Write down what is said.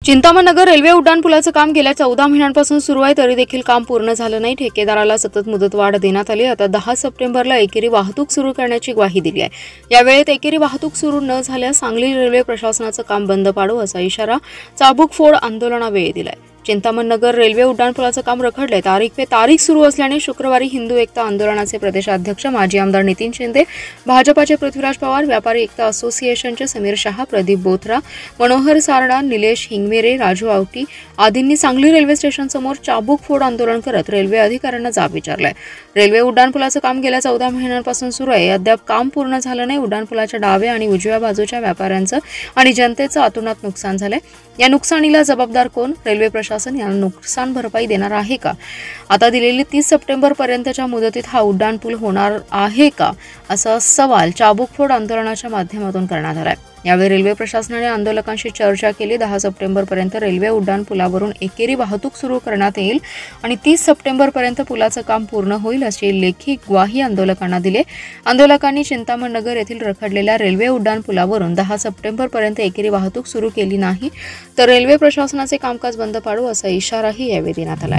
चिंतामणनगर railway उड्डाणपुलाचं काम गेल्या 14 महिन्यांपासून सुरू आहे, तरी देखील काम पूर्ण झालं नाही। ठेकेदाराला सतत मुदतवाढ देण्यात आली। आता 10 सप्टेंबरला एकेरी वाहतूक सुरू करण्याची ग्वाही दिली आहे। या वेळेत एकेरी वाहतूक सुरू न झाल्यास सांगली रेल्वे प्रशासनाचं काम बंद पाडू असा इशारा चाबूक फोड आंदोलनावेळी दिलाय। चिंतामणनगर रेल्वे उड्डाणपुलाचं काम रखडलंय। तारीख पे तारीख सुरू असल्याने शुक्रवारी हिंदू एकता आंदोलनाचे प्रदेशाध्यक्ष माजी आमदार नितीन शिंदे, भाजपाचे पृथ्वीराज पवार, व्यापारी एकता असोसिएशनचे समीर शहा, प्रदीप बोथरा, मनोहर सारडा, निलेश हिंगमेरे, राजू आवटी आदींनी सांगली रेल्वे स्टेशन समोर चाबूक फोड आंदोलन करत रेल्वे अधिकाऱ्यांना जाब विचारलाय। रेल्वे उड्डाणपुलाचं काम गेल्या 14 महिन्यांपासून सुरू आहे। अद्याप काम पूर्ण झालं नाही। उड्डाणपुलाच्या डाव्या आणि उजव्या बाजूच्या व्यापाऱ्यांचं आणि जनतेचं अतोनात नुकसान झालंय। या नुकसानीला जबाबदार कोण? रेल्वे प्रशासन यांना नुकसान भरपाई देणार आहे का? आता दिलेली 30 सप्टेंबर पर्यंतच्या मुदतीत हा उड्डाणपूल होणार आहे का, असा सवाल चाबूक फोड आंदोलनाच्या माध्यमातून करण्यात आलाय। यावेळी रेल्वे प्रशासनाने आंदोलकांशी चर्चा केली। 10 सप्टेंबर पर्यंत रेल्वे उड्डाणपुलावरून एकेरी वाहतूक सुरू करण्यात येईल आणि 30 सप्टेंबर पर्यंत पुलाचं काम पूर्ण होईल अशी लेखी ग्वाही आंदोलकांना दिली। आंदोलकांनी चिंतामणनगर येथील रखडलेल्या रेल्वे उड्डाणपुलावरून 10 सप्टेंबर पर्यंत एकेरी वाहतूक सुरू केली नाही तर रेल्वे प्रशासनाचे कामकाज बंद पाडू असा इशाराही यावेळी देण्यात आला।